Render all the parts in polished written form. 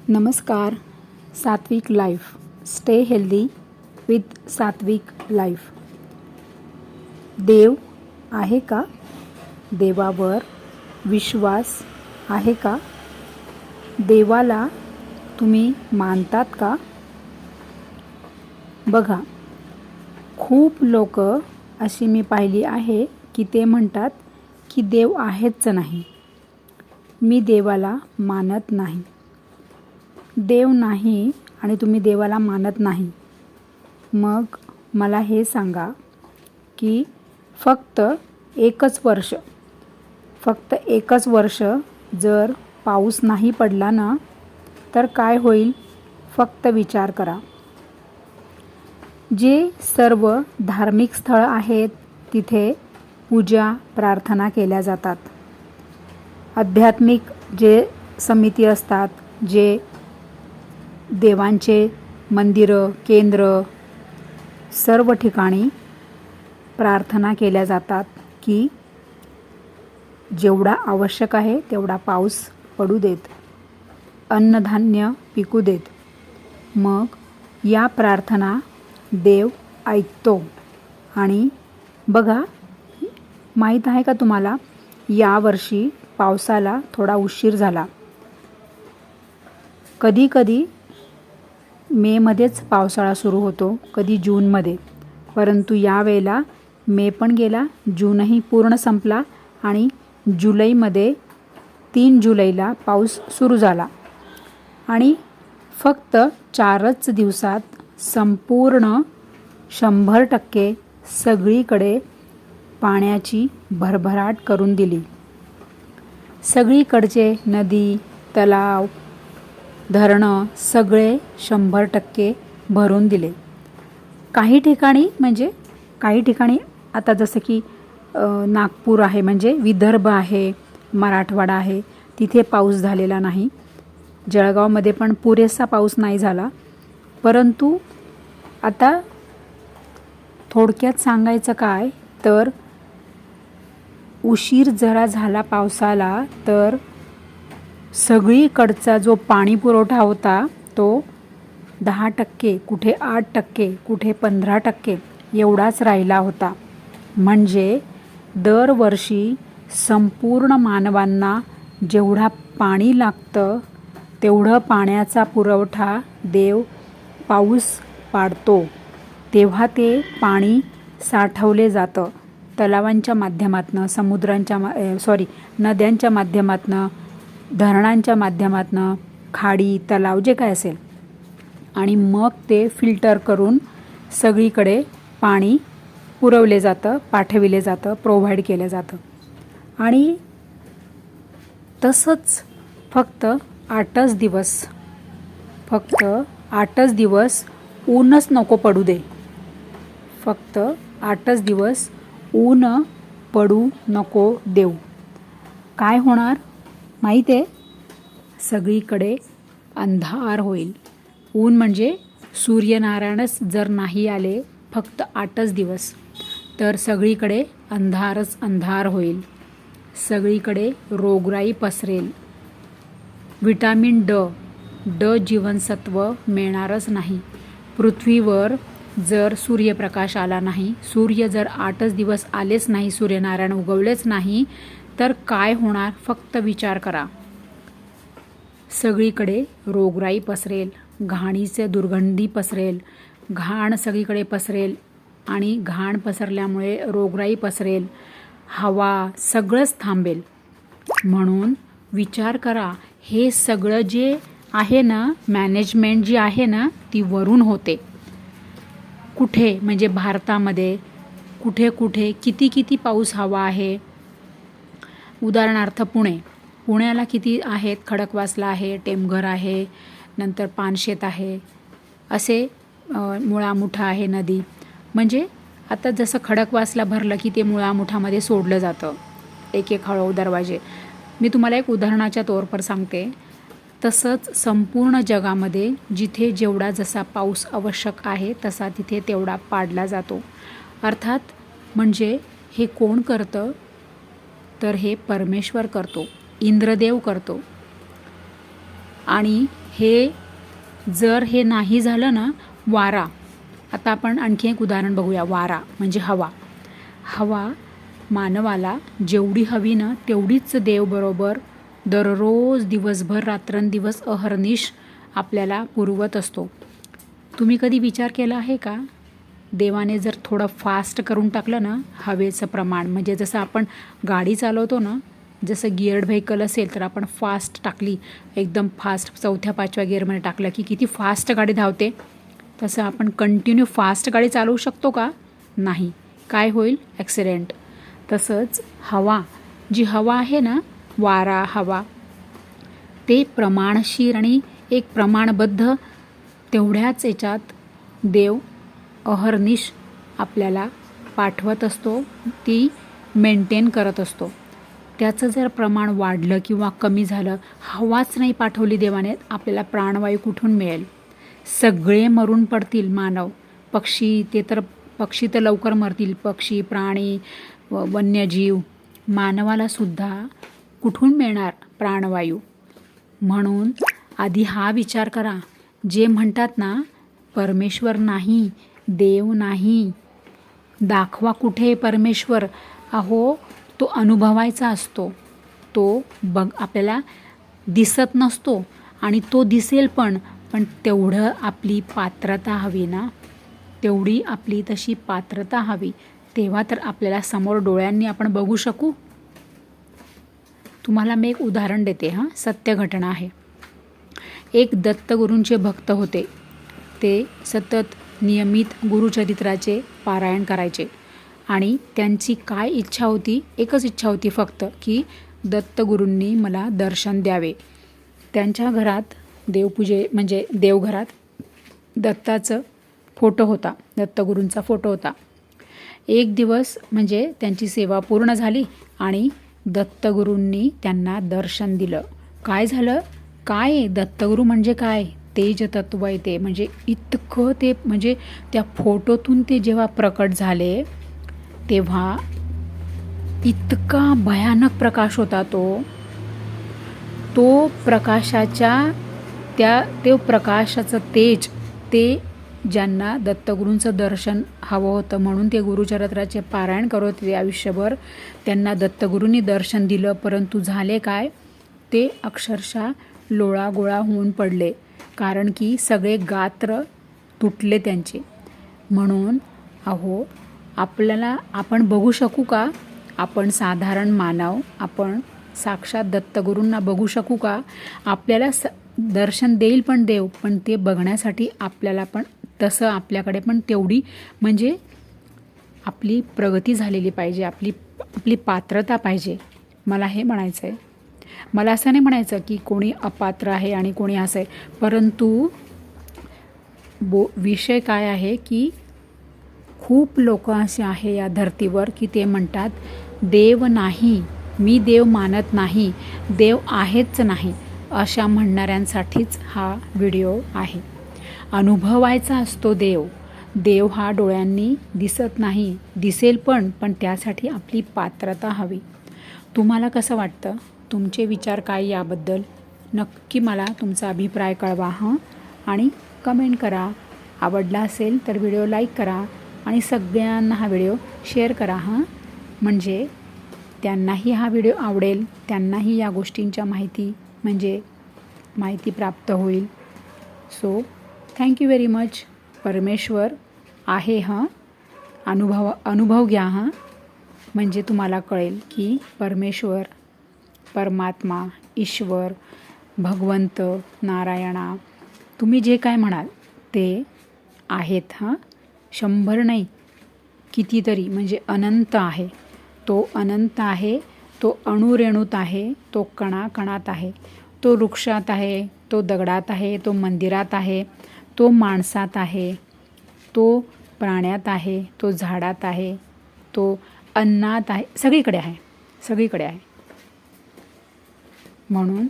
नमस्कार. सात्विक life. Stay healthy with सात्विक लाईफ. देव आहे का? देवावर विश्वास आहे का? देवाला तुम्ही मानतात का? बघा, खूप लोक अशी मी पाहिली आहे की ते म्हणतात की देव आहेच नाही. मी देवाला मानत नाही. देव नाही आणि तुम्ही देवाला मानत नाही. मग मला हे सांगा की फक्त एकच वर्ष जर पाऊस नाही पडला ना तर काय होईल? फक्त विचार करा. जे सर्व धार्मिक स्थळ आहेत तिथे पूजा प्रार्थना केल्या जातात. आध्यात्मिक जे समिती असतात, जे देवांचे मंदिरं, केंद्र, सर्व ठिकाणी प्रार्थना केल्या जातात की जेवढा आवश्यक आहे तेवढा पाऊस पडू देत, अन्नधान्य पिकू देत. मग या प्रार्थना देव ऐकतो. आणि बघा, माहीत आहे का तुम्हाला, यावर्षी पावसाला थोडा उशीर झाला. कधी मेमध्येच पावसाळा सुरू होतो, कधी जूनमध्ये. परंतु यावेळेला मे पण गेला, जूनही पूर्ण संपला आणि जुलैमध्ये 3 जुलैला पाऊस सुरू झाला. आणि फक्त 4च दिवसात संपूर्ण 100% सगळीकडे पाण्याची भरभराट करून दिली. सगळीकडचे नदी, तलाव, धरणं सगळे 100% भरून दिले. काही ठिकाणी आता जसं की नागपूर आहे, म्हणजे विदर्भ आहे, मराठवाडा आहे, तिथे पाऊस झालेला नाही. जळगावमध्ये पण पुरेसा पाऊस नाही झाला. परंतु आता थोडक्यात सांगायचं काय तर उशीर जरा झाला पावसाला तर सगळीकडचा जो पाणी पुरवठा होता तो 10%, कुठे 8%, कुठे 15% एवढाच राहिला होता. म्हणजे दरवर्षी संपूर्ण मानवांना जेवढा पाणी लागतं तेवढं पाण्याचा पुरवठा देव पाऊस पाडतो. तेव्हा ते पाणी साठवले जातं तलावांच्या माध्यमातनं, नद्यांच्या माध्यमातनं, धरणांच्या माध्यमातनं, खाडी, तलाव जे काय असेल. आणि मग ते फिल्टर करून सगळीकडे पाणी पुरवले जातं, पाठविले जातं, प्रोव्हाइड केलं जातं. आणि तसंच फक्त 8च दिवस ऊनच नको पडू दे. फक्त 8च दिवस ऊन पडू नको देऊ. काय होणार माहीत आहे? सगळीकडे अंधार होईल. ऊन म्हणजे सूर्यनारायणच जर नाही आले फक्त 8च दिवस तर सगळीकडे अंधारच अंधार होईल. सगळीकडे रोगराई पसरेल. विटॅमिन ड जीवनसत्व मिळणारच नाही. पृथ्वीवर जर सूर्यप्रकाश आला नाही, सूर्य जर 8च दिवस आलेच नाही, सूर्यनारायण उगवलेच नाही तर काय होणार? फक्त विचार करा. सगळीकडे रोगराई पसरेल, घाणीचे दुर्गंधी पसरेल, घाण सगळीकडे पसरेल आणि घाण पसरल्यामुळे रोगराई पसरेल, हवा सगळंच थांबेल. म्हणून विचार करा, हे सगळं जे आहे ना, मॅनेजमेंट जी आहे ना ती वरून होते. कुठे म्हणजे भारतामध्ये कुठे किती पाऊस हवा आहे. उदाहरणार्थ पुण्याला किती आहेत? खडकवासला आहे, टेमघर आहे, नंतर पानशेत आहे, असे मुळामुठा आहे नदी. म्हणजे आता जसं खडकवासला भरलं की ते मुळामुठामध्ये सोडलं जातं, एक हळू दरवाजे. मी तुम्हाला एक उदाहरणाच्या तौर पर सांगते. तसंच संपूर्ण जगामध्ये जिथे जेवढा जसा पाऊस आवश्यक आहे तसा तिथे तेवढा पाडला जातो. अर्थात म्हणजे हे कोण करतं तर हे परमेश्वर करतो, इंद्रदेव करतो. आणि हे जर हे नाही झालं ना, वारा, आता आपण आणखी एक उदाहरण बघूया. वारा म्हणजे हवा. हवा मानवाला जेवढी हवी ना तेवढीच देव बरोबर दररोज दिवसभर रात्रंदिवस अहर्निश आपल्याला पुरवत असतो. तुम्ही कधी विचार केला आहे का, देवाने जर थोडं फास्ट करून टाकलं ना हवेचं प्रमाण, म्हणजे जसं आपण गाडी चालवतो ना, जसं गिअर्ड व्हेकल असेल तर आपण फास्ट टाकली, एकदम फास्ट 4-5व्या गिअरमध्ये टाकलं की किती फास्ट गाडी धावते. तसं आपण कंटिन्यू फास्ट गाडी चालवू शकतो का? नाही. काय होईल? ॲक्सिडेंट. तसंच हवा, जी हवा आहे ना, वारा, हवा, ते प्रमाणशीर आणि एक प्रमाणबद्ध तेवढ्याच याच्यात देव अहर्निश आपल्याला पाठवत असतो, ती मेंटेन करत असतो. त्याचं जर प्रमाण वाढलं किंवा कमी झालं, हवाच नाही पाठवली देवाने, आपल्याला प्राणवायू कुठून मिळेल? सगळे मरून पडतील. मानव, पक्षी तर लवकर मरतील, पक्षी, प्राणी, वन्यजीव. मानवालासुद्धा कुठून मिळणार प्राणवायू? म्हणून आधी हा विचार करा. जे म्हणतात ना, परमेश्वर नाही, देव नाही, दाखवा कुठे परमेश्वर. अहो, तो अनुभवायचा असतो, तो आपल्याला दिसत नसतो आणि तो दिसेल पण तेवढं आपली पात्रता हवी ना, तेवढी आपली तशी पात्रता हवी, तेव्हा तर आपल्याला समोर डोळ्यांनी आपण बघू शकू. तुम्हाला मी एक उदाहरण देते. सत्य घटना आहे. एक दत्तगुरूंचे भक्त होते. ते सतत नियमित गुरुचरित्राचे पारायण करायचे आणि त्यांची काय इच्छा होती? एकच इच्छा होती फक्त, की दत्तगुरूंनी मला दर्शन द्यावे. त्यांच्या घरात म्हणजे देवघरात दत्ताचं फोटो होता, दत्तगुरूंचा फोटो होता. एक दिवस म्हणजे त्यांची सेवा पूर्ण झाली आणि दत्तगुरूंनी त्यांना दर्शन दिलं. काय झालं? काय दत्तगुरू म्हणजे काय? तेज तत्व आहे ते. म्हणजे इतकं ते, म्हणजे त्या फोटोतून ते जेव्हा प्रकट झाले तेव्हा इतका भयानक प्रकाश होता तो प्रकाशाच्या ते प्रकाशाचं तेज, ते ज्यांना दत्तगुरूंचं दर्शन हवं होतं म्हणून ते गुरुचरित्राचे पारायण करत होते आयुष्यभर, त्यांना दत्तगुरूंनी दर्शन दिलं. परंतु झाले काय? ते अक्षरशः लोळागोळा होऊन पडले, कारण की सगळे गात्र तुटले त्यांचे. म्हणून अहो, आपण बघू शकू का? आपण साधारण मानव, आपण साक्षात दत्तगुरूंना बघू शकू का? आपल्याला दर्शन देईल पण देव, पण ते बघण्यासाठी आपल्याला पण तसं, आपल्याकडे पण तेवढी, म्हणजे आपली प्रगती झालेली पाहिजे, आपली पात्रता पाहिजे. मला हे म्हणायचं आहे. मला असं नाही म्हणायचं की कोणी अपात्र आहे आणि कोणी असं आहे, परंतु विषय काय आहे की खूप लोक असे आहे या धर्तीवर की ते म्हणतात देव नाही, मी देव मानत नाही, देव आहेच नाही, अशा म्हणणाऱ्यांसाठीच हा व्हिडिओ आहे. अनुभवायचा असतो देव हा डोळ्यांनी दिसत नाही, दिसेल पण त्यासाठी आपली पात्रता हवी. तुम्हाला कसं वाटतं? तुमचे विचार काय याबद्दल? नक्की मला तुमचा अभिप्राय कळवा आणि कमेंट करा. आवडला असेल तर व्हिडिओ लाईक करा आणि सगळ्यांना हा व्हिडिओ शेअर करा म्हणजे त्यांनाही हा व्हिडिओ आवडेल, त्यांनाही या गोष्टींच्या माहिती प्राप्त होईल. So thank you very much. परमेश्वर आहे अनुभव घ्या म्हणजे तुम्हाला कळेल की परमेश्वर, परमात्मा, ईश्वर, भगवंत, नारायणा, तुम्ही जे काय म्हणाल ते आहेत 100 नाही, कितीतरी, म्हणजे अनंत आहे. तो अनंत आहे, तो अणुरेणूत आहे, तो कणाकणात आहे, तो वृक्षात आहे, तो दगडात आहे, तो मंदिरात आहे, तो माणसात आहे, तो प्राण्यात आहे, तो झाडात आहे, तो अन्नात आहे, सगळीकडे आहे. म्हणून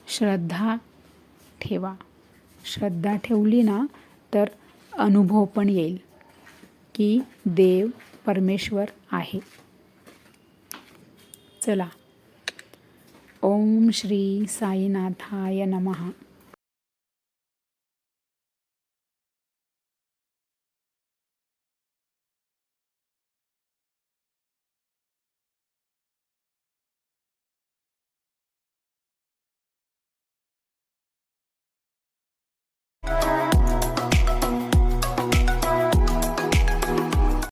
श्रद्धा ठेवा. श्रद्धा ठेवली ना तर अनुभव पण येईल की देव, परमेश्वर आहे. चला, ओम श्री साईनाथाय नमः.